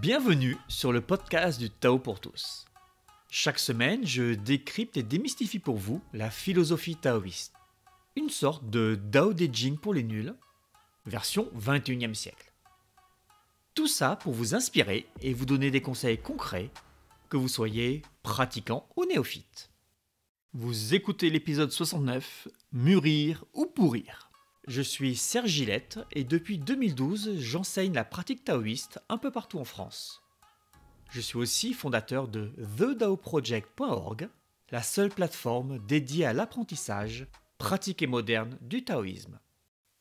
Bienvenue sur le podcast du Tao pour tous. Chaque semaine, je décrypte et démystifie pour vous la philosophie taoïste. Une sorte de Dao De Jing pour les nuls, version 21e siècle. Tout ça pour vous inspirer et vous donner des conseils concrets, que vous soyez pratiquant ou néophyte. Vous écoutez l'épisode 69, Mûrir ou pourrir. Je suis Serge Gillette et depuis 2012, j'enseigne la pratique taoïste un peu partout en France. Je suis aussi fondateur de thedaoproject.org, la seule plateforme dédiée à l'apprentissage, pratique et moderne du taoïsme.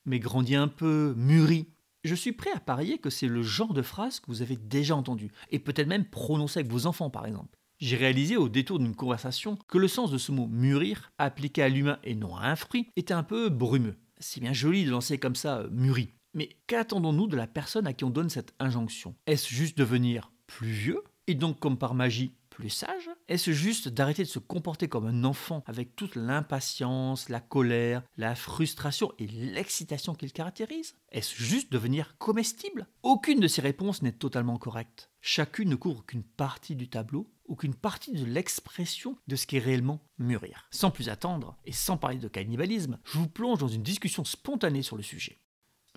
Mais grandi un peu, mûri, je suis prêt à parier que c'est le genre de phrase que vous avez déjà entendu, et peut-être même prononcé avec vos enfants par exemple. J'ai réalisé au détour d'une conversation que le sens de ce mot mûrir, appliqué à l'humain et non à un fruit, était un peu brumeux. C'est bien joli de lancer comme ça mûri. Mais qu'attendons-nous de la personne à qui on donne cette injonction? Est-ce juste devenir plus vieux et donc comme par magie plus sage? Est-ce juste d'arrêter de se comporter comme un enfant avec toute l'impatience, la colère, la frustration et l'excitation qui le caractérise? Est-ce juste devenir comestible? Aucune de ces réponses n'est totalement correcte. Chacune ne couvre qu'une partie du tableau ou qu'une partie de l'expression de ce qu'est réellement mûrir. Sans plus attendre, et sans parler de cannibalisme, je vous plonge dans une discussion spontanée sur le sujet.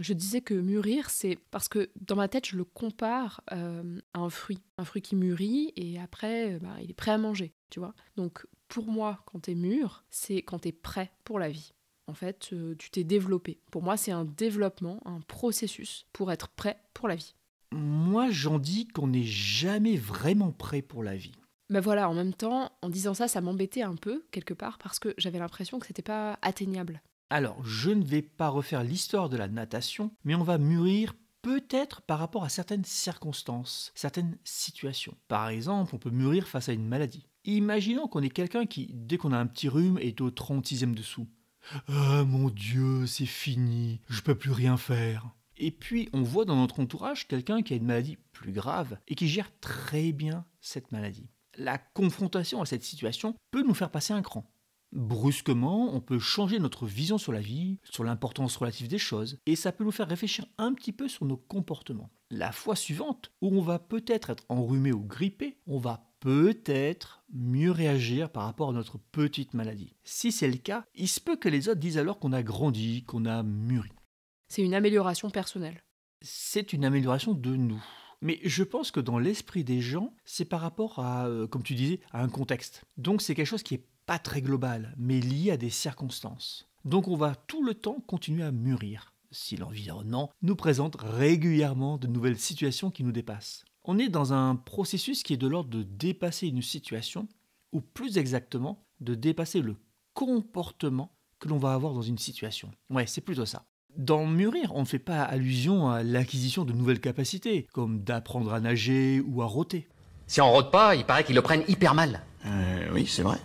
Je disais que mûrir, c'est parce que dans ma tête, je le compare à un fruit qui mûrit et après, il est prêt à manger, tu vois. Donc pour moi, quand t'es mûr, c'est quand t'es prêt pour la vie. En fait, tu t'es développé. Pour moi, c'est un développement, un processus pour être prêt pour la vie. Moi, j'en dis qu'on n'est jamais vraiment prêt pour la vie. Mais voilà, en même temps, en disant ça m'embêtait un peu, quelque part, parce que j'avais l'impression que c'était pas atteignable. Alors, je ne vais pas refaire l'histoire de la natation, mais on va mûrir peut-être par rapport à certaines circonstances, certaines situations. Par exemple, on peut mûrir face à une maladie. Imaginons qu'on est quelqu'un qui, dès qu'on a un petit rhume, est au 36e dessous. « Ah mon Dieu, c'est fini, je peux plus rien faire !» Et puis, on voit dans notre entourage quelqu'un qui a une maladie plus grave et qui gère très bien cette maladie. La confrontation à cette situation peut nous faire passer un cran. Brusquement, on peut changer notre vision sur la vie, sur l'importance relative des choses, et ça peut nous faire réfléchir un petit peu sur nos comportements. La fois suivante, où on va peut-être être enrhumé ou grippé, on va peut-être mieux réagir par rapport à notre petite maladie. Si c'est le cas, il se peut que les autres disent alors qu'on a grandi, qu'on a mûri. C'est une amélioration personnelle. C'est une amélioration de nous. Mais je pense que dans l'esprit des gens, c'est par rapport à, comme tu disais, à un contexte. Donc c'est quelque chose qui est pas très global, mais lié à des circonstances. Donc on va tout le temps continuer à mûrir, si l'environnement nous présente régulièrement de nouvelles situations qui nous dépassent. On est dans un processus qui est de l'ordre de dépasser une situation, ou plus exactement, de dépasser le comportement que l'on va avoir dans une situation. Ouais, c'est plutôt ça. Dans mûrir, on ne fait pas allusion à l'acquisition de nouvelles capacités, comme d'apprendre à nager ou à rôter. Si on rôte pas, il paraît qu'ils le prennent hyper mal. Oui, c'est vrai.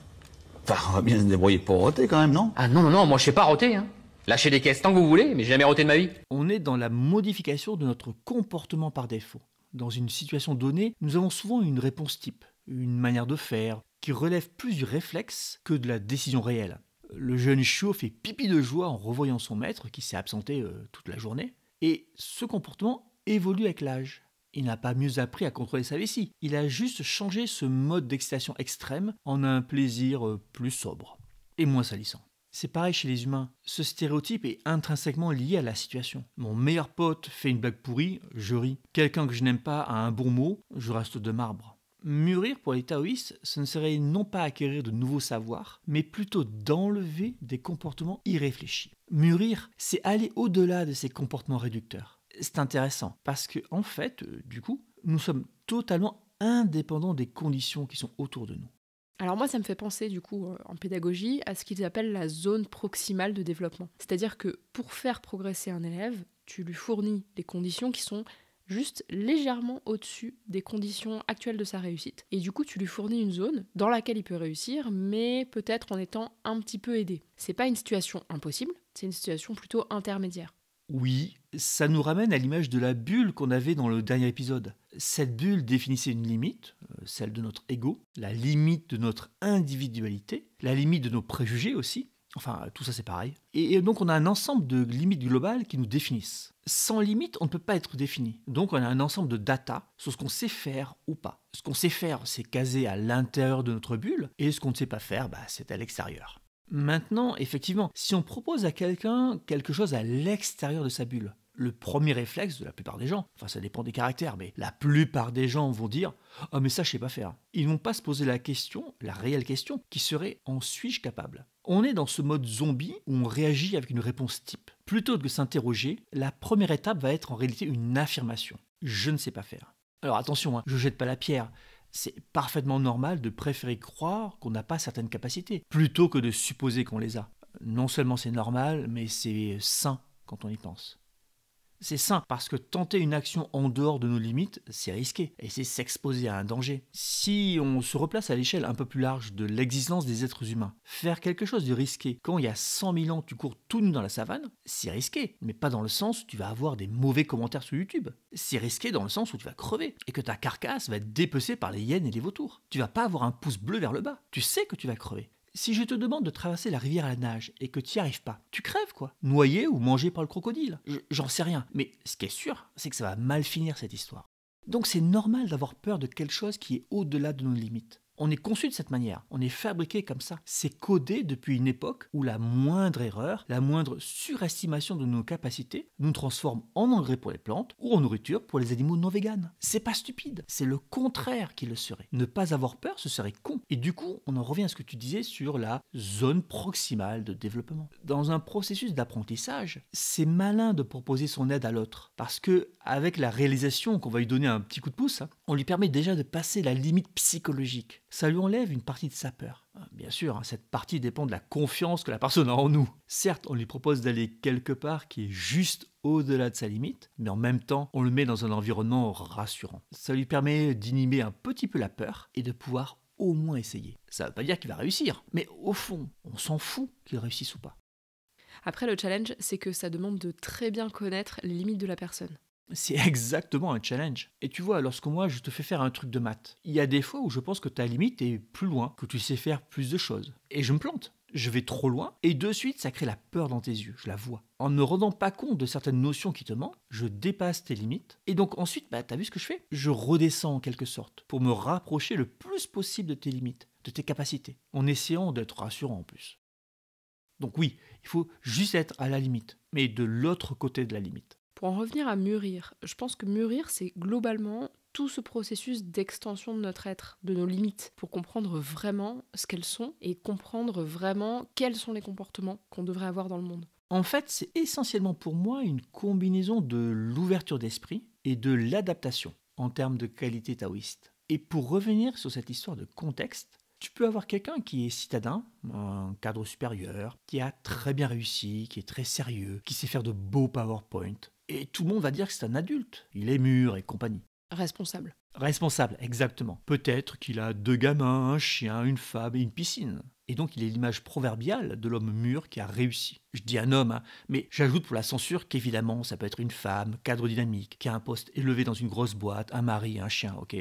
Enfin, on va bien se débrouiller pour roter quand même, non? Ah non, moi je sais pas roter. Lâchez des caisses tant que vous voulez, mais j'ai jamais roté de ma vie. On est dans la modification de notre comportement par défaut. Dans une situation donnée, nous avons souvent une réponse type, une manière de faire, qui relève plus du réflexe que de la décision réelle. Le jeune chiot fait pipi de joie en revoyant son maître qui s'est absenté toute la journée. Et ce comportement évolue avec l'âge. Il n'a pas mieux appris à contrôler sa vessie. Il a juste changé ce mode d'excitation extrême en un plaisir plus sobre et moins salissant. C'est pareil chez les humains. Ce stéréotype est intrinsèquement lié à la situation. Mon meilleur pote fait une blague pourrie, je ris. Quelqu'un que je n'aime pas a un bon mot, je reste de marbre. Mûrir pour les taoïstes, ce ne serait non pas acquérir de nouveaux savoirs, mais plutôt d'enlever des comportements irréfléchis. Mûrir, c'est aller au-delà de ces comportements réducteurs. C'est intéressant, parce que en fait, du coup, nous sommes totalement indépendants des conditions qui sont autour de nous. Alors moi, ça me fait penser, du coup, en pédagogie, à ce qu'ils appellent la zone proximale de développement. C'est-à-dire que pour faire progresser un élève, tu lui fournis des conditions qui sont juste légèrement au-dessus des conditions actuelles de sa réussite. Et du coup, tu lui fournis une zone dans laquelle il peut réussir, mais peut-être en étant un petit peu aidé. C'est pas une situation impossible, c'est une situation plutôt intermédiaire. Oui, ça nous ramène à l'image de la bulle qu'on avait dans le dernier épisode. Cette bulle définissait une limite, celle de notre ego, la limite de notre individualité, la limite de nos préjugés aussi, Enfin, tout ça c'est pareil. Et donc on a un ensemble de limites globales qui nous définissent. Sans limite, on ne peut pas être défini. Donc on a un ensemble de data sur ce qu'on sait faire ou pas. Ce qu'on sait faire, c'est casé à l'intérieur de notre bulle, et ce qu'on ne sait pas faire, c'est à l'extérieur. Maintenant, effectivement, si on propose à quelqu'un quelque chose à l'extérieur de sa bulle, le premier réflexe de la plupart des gens, enfin ça dépend des caractères, mais la plupart des gens vont dire « Ah mais ça je sais pas faire ». Ils ne vont pas se poser la question, la réelle question, qui serait « En suis-je capable ?» On est dans ce mode zombie où on réagit avec une réponse type. Plutôt que de s'interroger, la première étape va être en réalité une affirmation. Je ne sais pas faire. Alors attention, je ne jette pas la pierre. C'est parfaitement normal de préférer croire qu'on n'a pas certaines capacités, plutôt que de supposer qu'on les a. Non seulement c'est normal, mais c'est sain quand on y pense. C'est sain parce que tenter une action en dehors de nos limites, c'est risqué et c'est s'exposer à un danger. Si on se replace à l'échelle un peu plus large de l'existence des êtres humains, faire quelque chose de risqué quand il y a 100 000 ans tu cours tout nu dans la savane, c'est risqué, mais pas dans le sens où tu vas avoir des mauvais commentaires sur YouTube. C'est risqué dans le sens où tu vas crever et que ta carcasse va être dépecée par les hyènes et les vautours. Tu vas pas avoir un pouce bleu vers le bas, tu sais que tu vas crever. Si je te demande de traverser la rivière à la nage et que tu n'y arrives pas, tu crèves quoi. Noyé ou mangé par le crocodile. J'en sais rien. Mais ce qui est sûr, c'est que ça va mal finir cette histoire. Donc c'est normal d'avoir peur de quelque chose qui est au-delà de nos limites. On est conçu de cette manière, on est fabriqué comme ça. C'est codé depuis une époque où la moindre erreur, la moindre surestimation de nos capacités nous transforme en engrais pour les plantes ou en nourriture pour les animaux non véganes. C'est pas stupide, c'est le contraire qui le serait. Ne pas avoir peur, ce serait con. Et du coup, on en revient à ce que tu disais sur la zone proximale de développement. Dans un processus d'apprentissage, c'est malin de proposer son aide à l'autre parce que avec la réalisation qu'on va lui donner un petit coup de pouce, on lui permet déjà de passer la limite psychologique. Ça lui enlève une partie de sa peur. Bien sûr, cette partie dépend de la confiance que la personne a en nous. Certes, on lui propose d'aller quelque part qui est juste au-delà de sa limite, mais en même temps, on le met dans un environnement rassurant. Ça lui permet d'inhiber un petit peu la peur et de pouvoir au moins essayer. Ça ne veut pas dire qu'il va réussir, mais au fond, on s'en fout qu'il réussisse ou pas. Après, le challenge, c'est que ça demande de très bien connaître les limites de la personne. C'est exactement un challenge. Et tu vois, lorsque moi je te fais faire un truc de maths, il y a des fois où je pense que ta limite est plus loin, que tu sais faire plus de choses. Et je me plante. Je vais trop loin et de suite ça crée la peur dans tes yeux, je la vois. En ne rendant pas compte de certaines notions qui te manquent, je dépasse tes limites et donc ensuite, t'as vu ce que je fais ? Je redescends en quelque sorte pour me rapprocher le plus possible de tes limites, de tes capacités, en essayant d'être rassurant en plus. Donc oui, il faut juste être à la limite, mais de l'autre côté de la limite. Pour en revenir à mûrir, je pense que mûrir, c'est globalement tout ce processus d'extension de notre être, de nos limites, pour comprendre vraiment ce qu'elles sont et comprendre vraiment quels sont les comportements qu'on devrait avoir dans le monde. En fait, c'est essentiellement pour moi une combinaison de l'ouverture d'esprit et de l'adaptation en termes de qualité taoïste. Et pour revenir sur cette histoire de contexte, tu peux avoir quelqu'un qui est citadin, un cadre supérieur, qui a très bien réussi, qui est très sérieux, qui sait faire de beaux PowerPoint. Et tout le monde va dire que c'est un adulte, il est mûr et compagnie. Responsable. Responsable, exactement. Peut-être qu'il a 2 gamins, un chien, une femme et une piscine. Et donc il est l'image proverbiale de l'homme mûr qui a réussi. Je dis un homme, mais j'ajoute pour la censure qu'évidemment ça peut être une femme, cadre dynamique, qui a un poste élevé dans une grosse boîte, un mari, un chien, ok.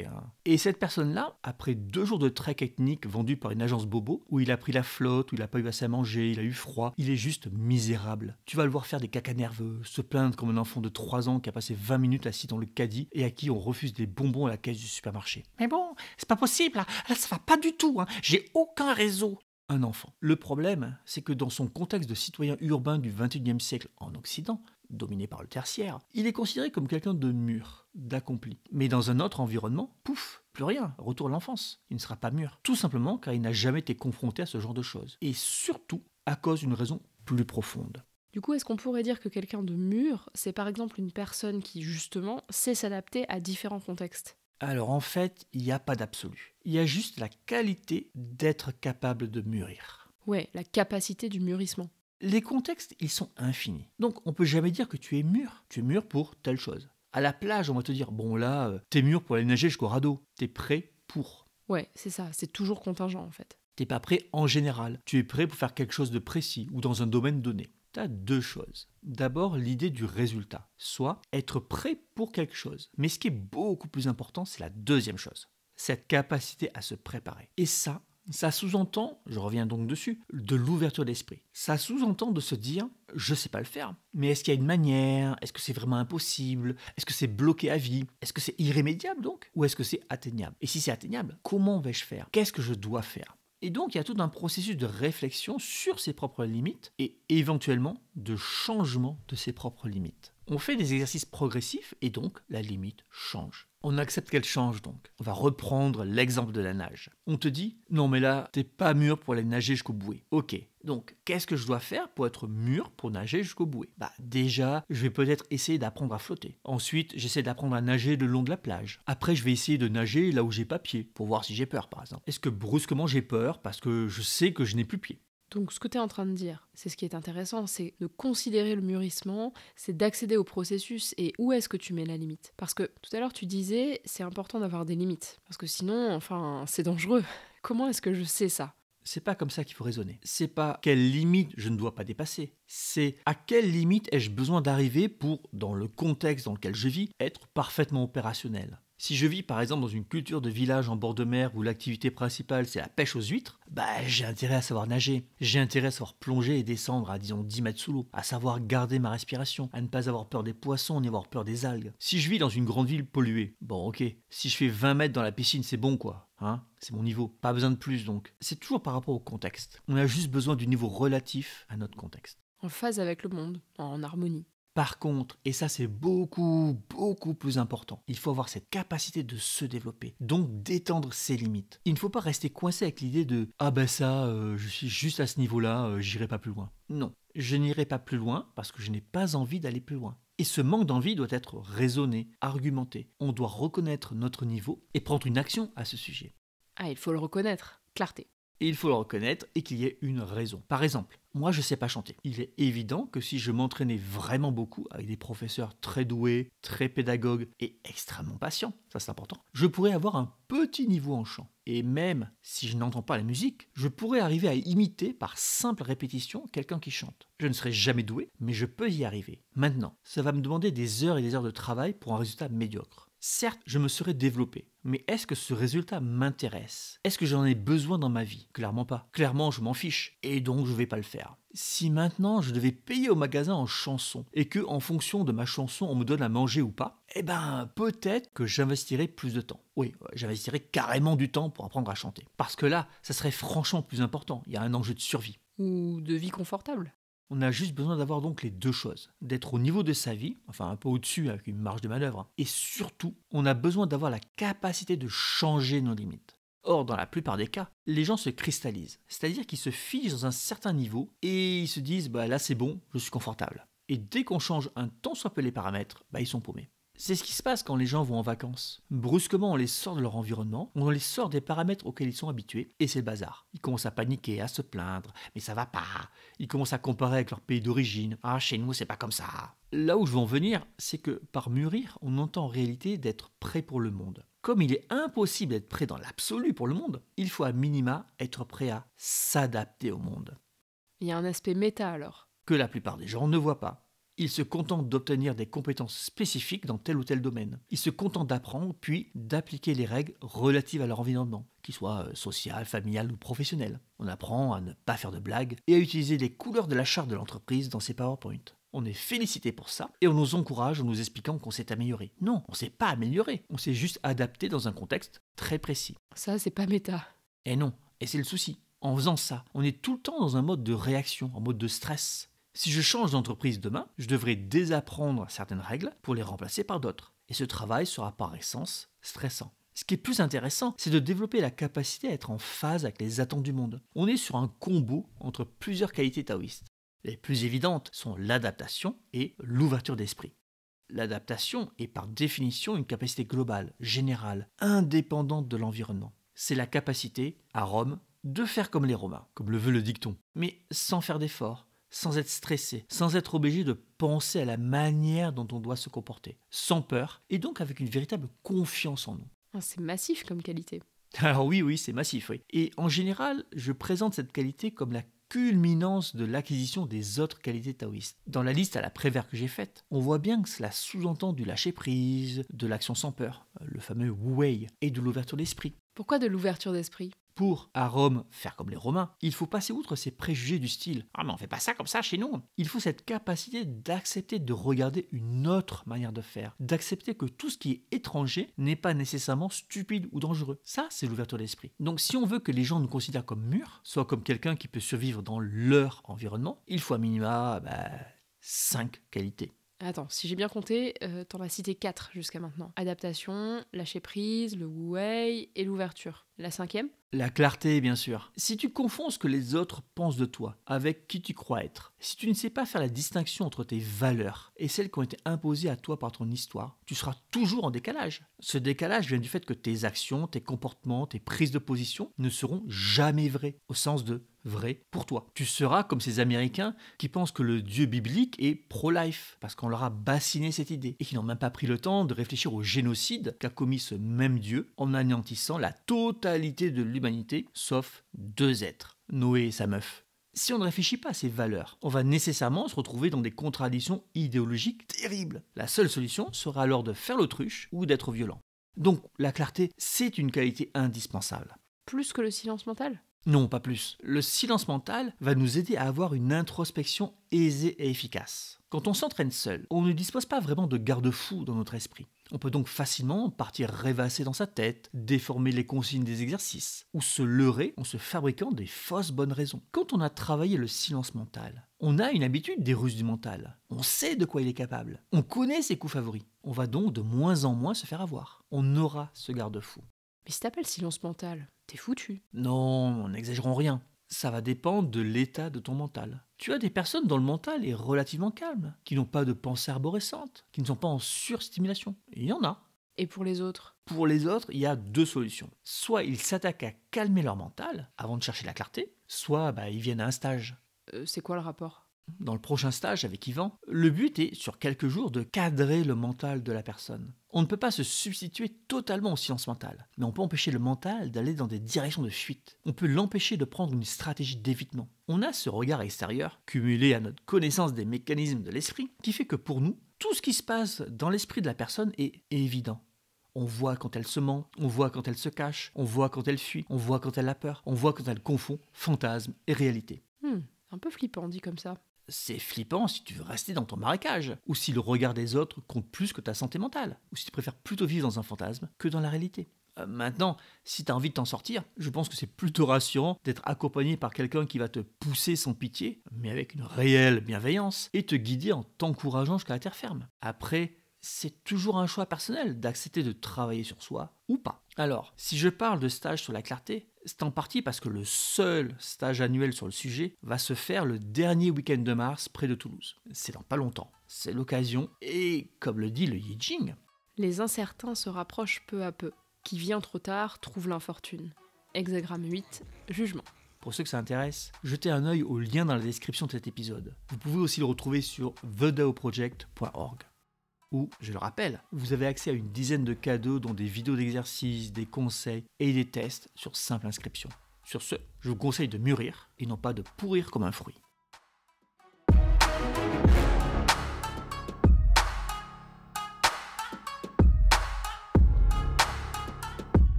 Et cette personne-là, après 2 jours de trek ethnique vendu par une agence bobo, où il a pris la flotte, où il n'a pas eu assez à manger, il a eu froid, il est juste misérable. Tu vas le voir faire des cacas nerveux, se plaindre comme un enfant de 3 ans qui a passé 20 minutes assis dans le caddie et à qui on refuse des bonbons à la caisse du supermarché. Mais bon, c'est pas possible, là ça va pas du tout, j'ai aucun réseau. Un enfant. Le problème, c'est que dans son contexte de citoyen urbain du XXIe siècle en Occident, dominé par le tertiaire, il est considéré comme quelqu'un de mûr, d'accompli. Mais dans un autre environnement, pouf, plus rien, retour à l'enfance. Il ne sera pas mûr. Tout simplement car il n'a jamais été confronté à ce genre de choses. Et surtout, à cause d'une raison plus profonde. Du coup, est-ce qu'on pourrait dire que quelqu'un de mûr, c'est par exemple une personne qui, justement, sait s'adapter à différents contextes ? Alors en fait, il n'y a pas d'absolu. Il y a juste la qualité d'être capable de mûrir. Ouais, la capacité du mûrissement. Les contextes, ils sont infinis. Donc on peut jamais dire que tu es mûr. Tu es mûr pour telle chose. À la plage, on va te dire, bon là, t'es mûr pour aller nager jusqu'au radeau. T'es prêt pour. Ouais, c'est ça, c'est toujours contingent en fait. T'es pas prêt en général. Tu es prêt pour faire quelque chose de précis ou dans un domaine donné. Tu as 2 choses. D'abord, l'idée du résultat, soit être prêt pour quelque chose. Mais ce qui est beaucoup plus important, c'est la deuxième chose, cette capacité à se préparer. Et ça, Ça sous-entend, je reviens donc dessus, de l'ouverture d'esprit. Ça sous-entend de se dire, je sais pas le faire, mais est-ce qu'il y a une manière? Est-ce que c'est vraiment impossible? Est-ce que c'est bloqué à vie? Est-ce que c'est irrémédiable donc? Ou est-ce que c'est atteignable? Et si c'est atteignable, comment vais-je faire? Qu'est-ce que je dois faire? Et donc, il y a tout un processus de réflexion sur ses propres limites et éventuellement de changement de ses propres limites. On fait des exercices progressifs et donc la limite change. On accepte qu'elle change donc. On va reprendre l'exemple de la nage. On te dit, non mais là, t'es pas mûr pour aller nager jusqu'au bouée. Ok, donc qu'est-ce que je dois faire pour être mûr pour nager jusqu'au bouée? Déjà, je vais peut-être essayer d'apprendre à flotter. Ensuite, j'essaie d'apprendre à nager le long de la plage. Après, je vais essayer de nager là où j'ai pas pied, pour voir si j'ai peur par exemple. Est-ce que brusquement j'ai peur parce que je sais que je n'ai plus pied? Donc ce que tu es en train de dire, c'est ce qui est intéressant, c'est de considérer le mûrissement, c'est d'accéder au processus et où est-ce que tu mets la limite. Parce que tout à l'heure tu disais, c'est important d'avoir des limites, parce que sinon, c'est dangereux. Comment est-ce que je sais ça? C'est pas comme ça qu'il faut raisonner. C'est pas quelle limite je ne dois pas dépasser. C'est à quelle limite ai-je besoin d'arriver pour, dans le contexte dans lequel je vis, être parfaitement opérationnel. Si je vis par exemple dans une culture de village en bord de mer où l'activité principale c'est la pêche aux huîtres, j'ai intérêt à savoir nager, j'ai intérêt à savoir plonger et descendre à disons 10 mètres sous l'eau, à savoir garder ma respiration, à ne pas avoir peur des poissons ni avoir peur des algues. Si je vis dans une grande ville polluée, ok, si je fais 20 mètres dans la piscine c'est bon quoi, c'est mon niveau, pas besoin de plus donc. C'est toujours par rapport au contexte. On a juste besoin du niveau relatif à notre contexte. En phase avec le monde, en harmonie. Par contre, et ça c'est beaucoup plus important, il faut avoir cette capacité de se développer, donc d'étendre ses limites. Il ne faut pas rester coincé avec l'idée de « Ah je suis juste à ce niveau-là, j'irai pas plus loin ». Non, je n'irai pas plus loin parce que je n'ai pas envie d'aller plus loin. Et ce manque d'envie doit être raisonné, argumenté. On doit reconnaître notre niveau et prendre une action à ce sujet. Il faut le reconnaître, clarté. Et il faut le reconnaître et qu'il y ait une raison. Par exemple, moi je sais pas chanter. Il est évident que si je m'entraînais vraiment beaucoup avec des professeurs très doués, très pédagogues et extrêmement patients, ça c'est important, je pourrais avoir un petit niveau en chant. Et même si je n'entends pas la musique, je pourrais arriver à imiter par simple répétition quelqu'un qui chante. Je ne serai jamais doué, mais je peux y arriver. Maintenant, ça va me demander des heures et des heures de travail pour un résultat médiocre. Certes, je me serais développé, mais est-ce que ce résultat m'intéresse? Est-ce que j'en ai besoin dans ma vie? Clairement pas. Clairement, je m'en fiche, et donc je vais pas le faire. Si maintenant je devais payer au magasin en chanson, et que en fonction de ma chanson on me donne à manger ou pas, peut-être que j'investirais plus de temps. Oui, j'investirais carrément du temps pour apprendre à chanter. Parce que là, ça serait franchement plus important. Il y a un enjeu de survie. Ou de vie confortable. On a juste besoin d'avoir donc les deux choses. D'être au niveau de sa vie, enfin un peu au-dessus avec une marge de manœuvre. Et surtout, on a besoin d'avoir la capacité de changer nos limites. Or, dans la plupart des cas, les gens se cristallisent. C'est-à-dire qu'ils se figent dans un certain niveau et ils se disent là c'est bon, je suis confortable. Et dès qu'on change un tant soit peu les paramètres, ils sont paumés. C'est ce qui se passe quand les gens vont en vacances. Brusquement, on les sort de leur environnement, on les sort des paramètres auxquels ils sont habitués, et c'est le bazar. Ils commencent à paniquer, à se plaindre, mais ça va pas. Ils commencent à comparer avec leur pays d'origine. Ah, chez nous, c'est pas comme ça. Là où je veux en venir, c'est que par mûrir, on entend en réalité d'être prêt pour le monde. Comme il est impossible d'être prêt dans l'absolu pour le monde, il faut à minima être prêt à s'adapter au monde. Il y a un aspect méta alors. Que la plupart des gens ne voient pas. Ils se contentent d'obtenir des compétences spécifiques dans tel ou tel domaine. Ils se contentent d'apprendre, puis d'appliquer les règles relatives à leur environnement, qu'ils soient social, familial ou professionnel. On apprend à ne pas faire de blagues et à utiliser les couleurs de la charte de l'entreprise dans ses PowerPoint. On est félicité pour ça et on nous encourage en nous expliquant qu'on s'est amélioré. Non, on ne s'est pas amélioré, on s'est juste adapté dans un contexte très précis. Ça, c'est pas méta. Et non, et c'est le souci. En faisant ça, on est tout le temps dans un mode de réaction, en mode de stress. Si je change d'entreprise demain, je devrais désapprendre certaines règles pour les remplacer par d'autres. Et ce travail sera par essence stressant. Ce qui est plus intéressant, c'est de développer la capacité à être en phase avec les attentes du monde. On est sur un combo entre plusieurs qualités taoïstes. Les plus évidentes sont l'adaptation et l'ouverture d'esprit. L'adaptation est par définition une capacité globale, générale, indépendante de l'environnement. C'est la capacité, à Rome, de faire comme les Romains, comme le veut le dicton, mais sans faire d'efforts, sans être stressé, sans être obligé de penser à la manière dont on doit se comporter, sans peur, et donc avec une véritable confiance en nous. C'est massif comme qualité. Alors oui, c'est massif, oui. Et en général, je présente cette qualité comme la culminance de l'acquisition des autres qualités taoïstes. Dans la liste à la Prévert que j'ai faite, on voit bien que cela sous-entend du lâcher-prise, de l'action sans peur, le fameux wu wei, et de l'ouverture d'esprit. Pourquoi de l'ouverture d'esprit ? pour, à Rome, faire comme les Romains, il faut passer outre ces préjugés du style « Ah mais on fait pas ça comme ça chez nous !» Il faut cette capacité d'accepter de regarder une autre manière de faire, d'accepter que tout ce qui est étranger n'est pas nécessairement stupide ou dangereux. Ça, c'est l'ouverture d'esprit. Donc si on veut que les gens nous considèrent comme mûrs, soit comme quelqu'un qui peut survivre dans leur environnement, il faut à minima 5 qualités. Attends, si j'ai bien compté, t'en as cité 4 jusqu'à maintenant. Adaptation, lâcher prise, le wu-wei et l'ouverture. La 5e ? La clarté, bien sûr. Si tu confonds ce que les autres pensent de toi avec qui tu crois être, si tu ne sais pas faire la distinction entre tes valeurs et celles qui ont été imposées à toi par ton histoire, tu seras toujours en décalage. Ce décalage vient du fait que tes actions, tes comportements, tes prises de position ne seront jamais vraies, au sens de vrai pour toi. Tu seras comme ces Américains qui pensent que le Dieu biblique est pro-life, parce qu'on leur a bassiné cette idée, et qui n'ont même pas pris le temps de réfléchir au génocide qu'a commis ce même Dieu en anéantissant la totalité de l'humanité, sauf 2 êtres, Noé et sa meuf. Si on ne réfléchit pas à ces valeurs, on va nécessairement se retrouver dans des contradictions idéologiques terribles. La seule solution sera alors de faire l'autruche ou d'être violent. Donc la clarté, c'est une qualité indispensable. Plus que le silence mental ? Non, pas plus. Le silence mental va nous aider à avoir une introspection aisée et efficace. Quand on s'entraîne seul, on ne dispose pas vraiment de garde-fous dans notre esprit. On peut donc facilement partir rêvasser dans sa tête, déformer les consignes des exercices, ou se leurrer en se fabriquant des fausses bonnes raisons. Quand on a travaillé le silence mental, on a une habitude des ruses du mental. On sait de quoi il est capable. On connaît ses coups favoris. On va donc de moins en moins se faire avoir. On aura ce garde-fou. Mais si t'appelles silence mental, t'es foutu. Non, n'exagérons rien. Ça va dépendre de l'état de ton mental. Tu as des personnes dont le mental est relativement calme, qui n'ont pas de pensées arborescentes, qui ne sont pas en surstimulation. Il y en a. Et pour les autres ? Pour les autres, il y a 2 solutions. Soit ils s'attaquent à calmer leur mental avant de chercher la clarté, soit ils viennent à un stage. C'est quoi le rapport ? Dans le prochain stage avec Yvan, le but est, sur quelques jours, de cadrer le mental de la personne. On ne peut pas se substituer totalement au silence mental, mais on peut empêcher le mental d'aller dans des directions de fuite. On peut l'empêcher de prendre une stratégie d'évitement. On a ce regard extérieur, cumulé à notre connaissance des mécanismes de l'esprit, qui fait que pour nous, tout ce qui se passe dans l'esprit de la personne est évident. On voit quand elle se ment, on voit quand elle se cache, on voit quand elle fuit, on voit quand elle a peur, on voit quand elle confond fantasme et réalité. Un peu flippant dit comme ça. C'est flippant si tu veux rester dans ton marécage, ou si le regard des autres compte plus que ta santé mentale, ou si tu préfères plutôt vivre dans un fantasme que dans la réalité. Maintenant, si tu as envie de t'en sortir, je pense que c'est plutôt rassurant d'être accompagné par quelqu'un qui va te pousser sans pitié, mais avec une réelle bienveillance, et te guider en t'encourageant jusqu'à la terre ferme. Après, c'est toujours un choix personnel d'accepter de travailler sur soi ou pas. Alors, si je parle de stage sur la clarté, c'est en partie parce que le seul stage annuel sur le sujet va se faire le dernier week-end de mars près de Toulouse. C'est dans pas longtemps. C'est l'occasion et, comme le dit le I Ching, les incertains se rapprochent peu à peu. Qui vient trop tard trouve l'infortune. Hexagramme 8, jugement. Pour ceux que ça intéresse, jetez un œil au lien dans la description de cet épisode. Vous pouvez aussi le retrouver sur thedaoproject.org. Où, je le rappelle, vous avez accès à une dizaine de cadeaux dont des vidéos d'exercices, des conseils et des tests sur simple inscription. Sur ce, je vous conseille de mûrir et non pas de pourrir comme un fruit.